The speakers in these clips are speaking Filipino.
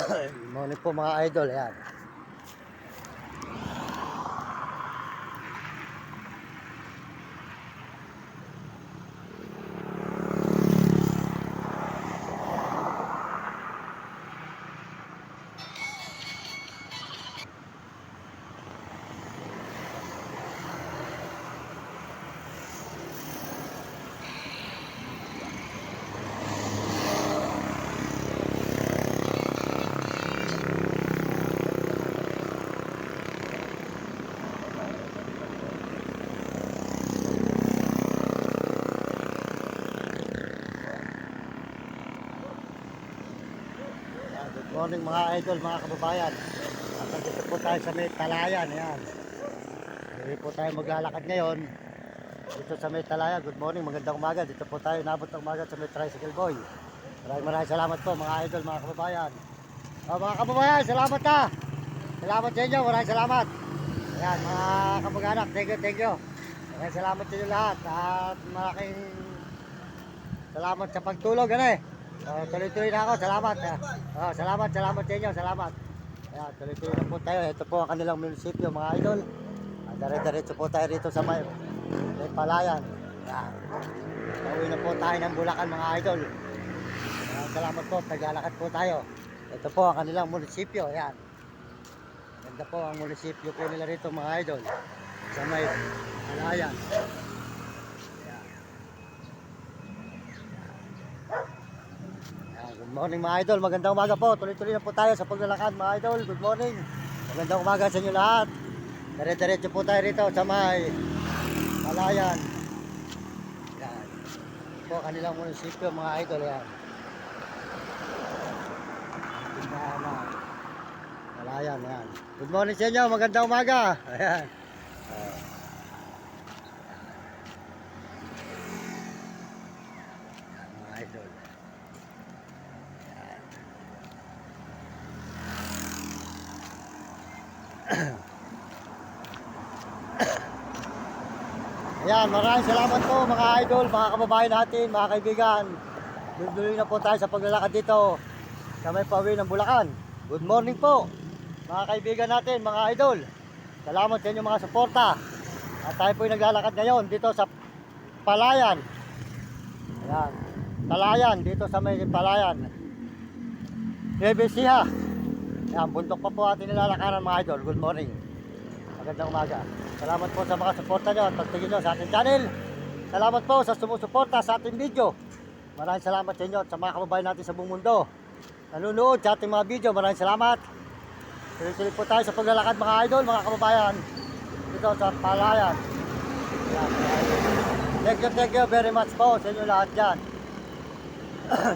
Good morning po mga idol. Ayan. Good morning mga idol, mga kababayan. At dito po tayo sa may Talayan. Ayan. Hindi po tayo maglalakad ngayon. Dito sa may Talayan. Good morning, magandang umaga. Dito po tayo nabot ng umaga sa may Tricycle Boy. Maraming salamat po mga idol, mga kababayan. Mga kababayan, salamat na. Salamat sa inyo, maraming salamat. Ayan, mga kamag-anak, thank you. Maraming salamat sa inyo lahat. At malaking salamat sa pagtulog. Ano eh? Tuloy-tuloy na ako, salamat. Salamat sa inyo, salamat. Ayan, tuloy-tuloy na po tayo. Ito po ang kanilang munisipyo mga idol. Dire-diretso po tayo rito sa may Palayan. Ayan. Pauwi na po tayo ng Bulacan mga idol. Ayan, salamat po, naglalakad po tayo. Ito po ang kanilang munisipyo. Ayan. Ganda po ang munisipyo po nila rito mga idol. Sa may Palayan. Good morning mga idol, magandang umaga po. Tuloy-tuloy na po tayo sa paglalakad mga idol. Good morning, magandang umaga sa inyo lahat. Dire-diretso po tayo rito sa may Palayan. Yan po kanilang munisipyo mga idol. Yan Palayan, yan. Good morning sa inyo, magandang umaga. Ayan. Mga idol. Ayan, maraming salamat po mga idol, mga kababayan natin, mga kaibigan. Duloy na po tayo sa paglalakad dito sa may pauwi ng Bulacan. Good morning po mga kaibigan natin, mga idol. Salamat sa inyo mga suporta. At tayo po naglalakad ngayon dito sa Palayan. Ayan, Palayan, dito sa may Palayan. Bebesiha. Ayan, bundok pa po ating nilalakaran mga idol. Good morning, magandang umaga. Salamat po sa mga suporta nyo at pagtingin nyo sa ating channel. Salamat po sa sumusuporta sa ating video. Maraming salamat sa inyo at sa mga kababayan natin sa buong mundo nanonood sa ating mga video. Maraming salamat. Tuloy-tuloy po tayo sa paglalakad mga idol, mga kababayan dito sa Palayan. Thank you very much po sa inyo lahat dyan.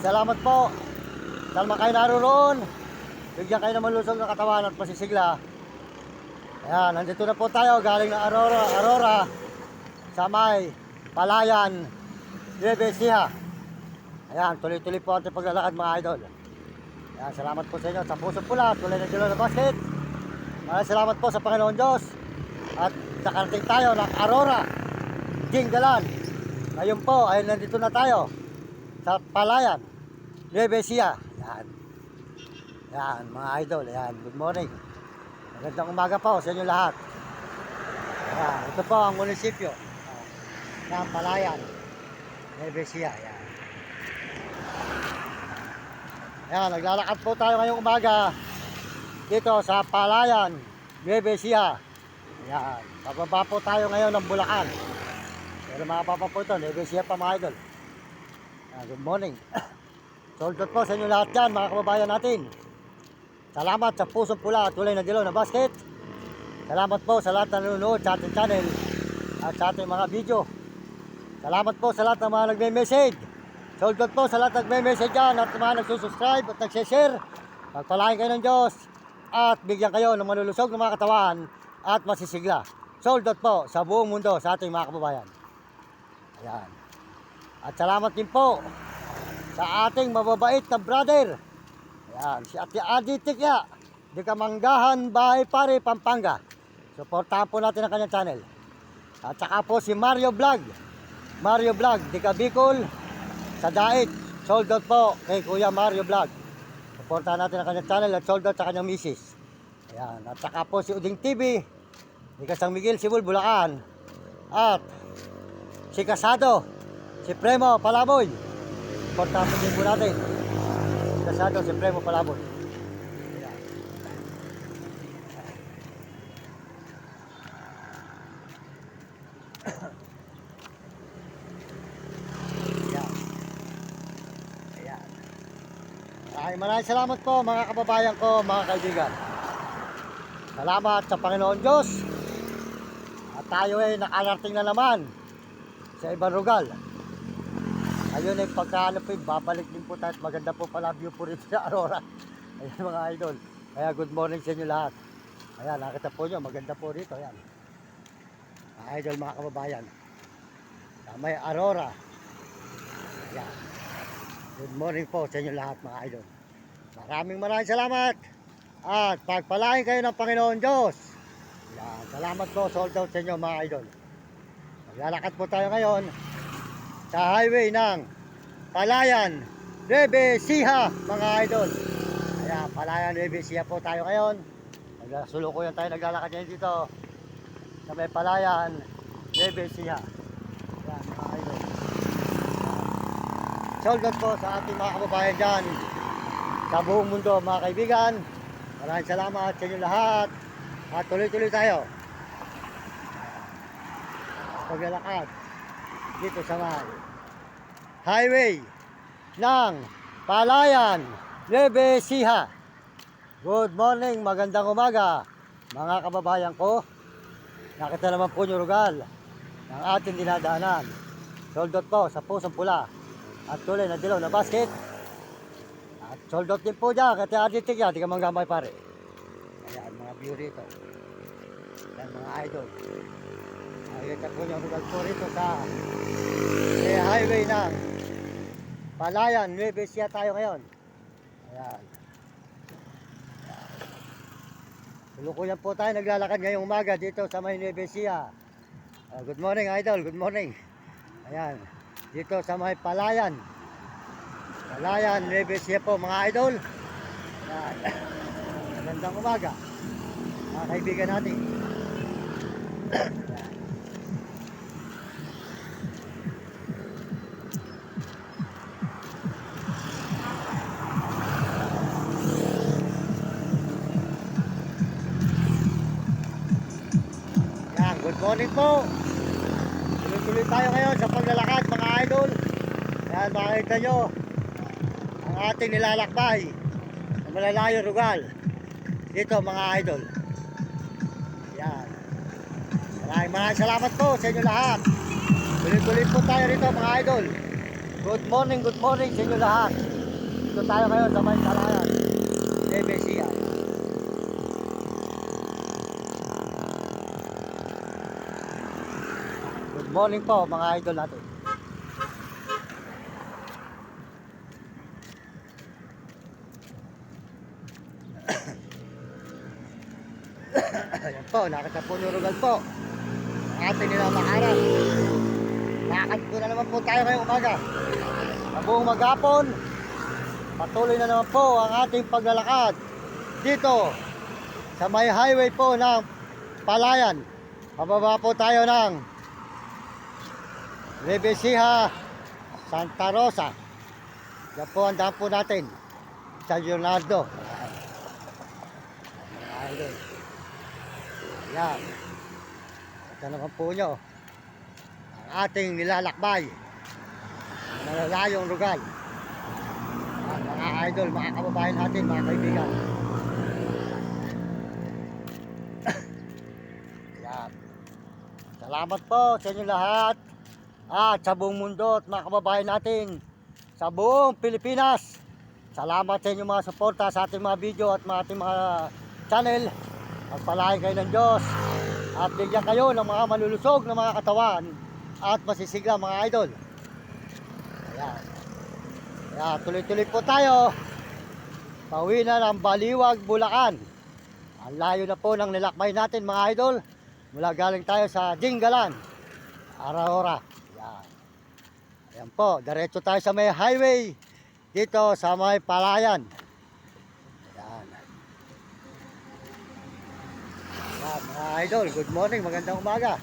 Salamat po. Salma kayo naroon. Bigyan kayo ng malusog ng katawan at masisigla. Ayan, nandito na po tayo galing ng Aurora sa may Palayan, Bebesiha. Ayan, tuloy-tuloy po ating paglalakad mga idol. Ayan, salamat po sa inyo sa puso pula, tulay ng Dilo na Basket. Maraming salamat po sa Panginoon Diyos. At nakarating tayo ng Aurora, Jinggalan. Ngayon po ay nandito na tayo sa Palayan, Bebesiha. Ayan. Ayan, mga idol. Ayan, good morning. Magandang umaga po sa inyo lahat. Ayan, ito po ang munisipyo ng Palayan, Bebesiha. Ayan. Ayan, naglalakad po tayo ngayong umaga dito sa Palayan, Bebesiha. Ayan, pababa po tayo ngayon ng Bulacan. Pero mga papa po ito, Bebesiha pa mga idol. Ayan, good morning. Soldot po sa inyo lahat dyan, mga kababayan natin. Salamat sa pusong pula at tulay ng Dilo na Basket. Salamat po sa lahat na nanonood sa ating channel at sa ating mga video. Salamat po sa lahat ng mga nagme-message. Soldot po sa lahat ng nagme-message dyan at mga nagsusubscribe at nagsishare. Pagpalain kayo ng Diyos at bigyan kayo ng malulusog ng mga katawan at masisigla. Soldot po sa buong mundo sa ating mga kababayan. Ayan. At salamat din po sa ating mababait na brother. Ayan, si Ate Adi Tikya, di Kamanggahan, Bahay Pare, Pampanga. Suportahan po natin ang kanyang channel. At saka po si Mario Vlog, di Bicol, sa Dait. Sold out po kay Kuya Mario Vlog. Supportahan natin ang kanyang channel at sold out sa kanyang misis. Ayan. At saka po si Uding TV, si Kasang Miguel Sibul, Bulacan. At si Casado, si Premo Palaboy. Supportahan po din po natin. Si Casado, si Premo Palaboy. Ayan. Ayan. Ayan. Maraming salamat po mga kababayan ko, mga kaibigan. Salamat sa Panginoon Diyos. At tayo ay nakarating na naman sa ibang lugar. Ayun ay pagkaano po, babalik din po tayo. Maganda po pala view po rito sa Aurora. Ayan mga idol. Kaya good morning sa inyo lahat. Ayan, nakita po nyo, maganda po rito. Ayan. Mga idol, mga kababayan. May Aurora. Ayan. Good morning po sa inyo lahat mga idol. Maraming salamat. At pagpalain kayo ng Panginoon Diyos. Yan, salamat po, sold out sa inyo mga idol. Maglalakad po tayo ngayon sa highway ng Palayan, Nueva Ecija mga idol. Ayan, Palayan, Nueva Ecija po tayo ngayon. Nagsulukuyan tayo, naglalakad ngayon dito sa may Palayan, Nueva Ecija. Ayan mga idol. Sold out po sa ating mga kababayan dyan sa buong mundo mga kaibigan. Maraming salamat sa inyo lahat. At tuloy-tuloy tayo paglalakad dito sa highway ng Palayan, Nueva Ecija. Good morning, magandang umaga mga kababayan ko. Nakita naman po nyo rugal ng ating dinadaanan. Sold out po sa Pusong Pula at tuloy na dilaw na basket. At sold out din po dyan, kaya aditik yan, di ka manggamay pare. Ayan, mga view rito. Ayan, mga idol. Nakita po nyo, rugal po rito sa highway ng Palayan, Nueva Ecija tayo ngayon. Ayan. Tulukuyan po tayo, naglalakad ngayong umaga dito sa may Nueva Ecija. Good morning idol, good morning. Ayan, dito sa may Palayan. Palayan, Nueva Ecija po mga idol. Ayan. Magandang umaga mga kaibigan natin. Ayan, good morning po. Tuloy-tuloy tayo ngayon sa paglalakad mga idol. Ayan, makikita nyo ang ating nilalakbay na malalayo rugal dito mga idol. Yan. Maraming salamat po sa inyo lahat. Tuloy-tuloy po tayo rito mga idol. Good morning sa inyo lahat. Dito tayo ngayon sa may Palayan, Nueva Ecija. Good morning po mga idol natin. Ayan po, nakita po nyo rugal po ang ating nilalakaran. Lakad po na naman po tayo ngayong umaga. Sa buong maghapon, patuloy na naman po ang ating paglalakad dito sa may highway po ng Palayan. Pababa po tayo ng Nueva Ecija, Santa Rosa. Yan po ang daan po natin sa Leonardo. Ayan. Yan. Ito naman po nyo ang ating nilalakbay na malalayong lugar. At mga idol, mga kababayan natin, mga kaibigan. Yan. Salamat po sa inyo lahat at sa buong mundo at mga kababayan natin sa buong Pilipinas. Salamat sa inyo mga suporta sa ating mga video at ating mga channel. Pagpalain kayo ng Diyos at bigyan kayo ng mga malulusog na mga katawan at masisigla mga idol. Ayan. Ayan, tuloy-tuloy po tayo. Pauwi na ng Baliwag, Bulacan. Ang layo na po ng nilakbay natin mga idol. Mula galing tayo sa Jinggalan, Aurora. Ayan. Ayan po, diretso tayo sa may highway dito sa may Palayan. idol. Good morning, magandang umaga.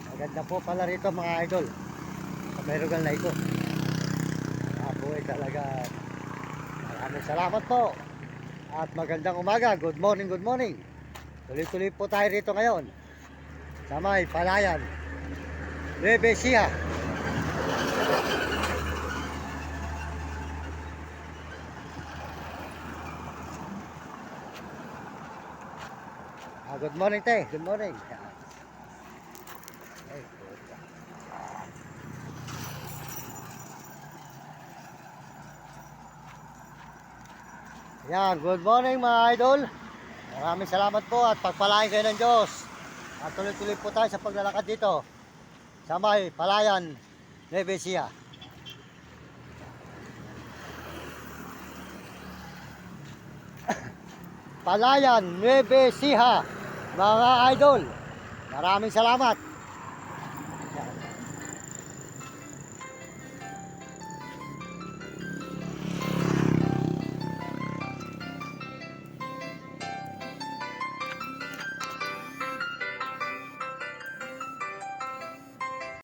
Maganda po pala rito mga idol. Sa may lugar na ito. Buhay talaga. Maraming salamat po. At magandang umaga. Good morning, good morning. Tuloy-tuloy po tayo rito ngayon. Sa may Palayan, Nueva Ecija. Good morning, te. Good morning. Ay, puta. Yan, good morning mga idol. Maraming salamat po at pagpalain kayo ng Diyos. At tuloy-tuloy po tayo sa paglalakad dito sa may Palayan, Nueva Ecija. Palayan, Nueva Ecija, mga idol. Maraming salamat. Yan.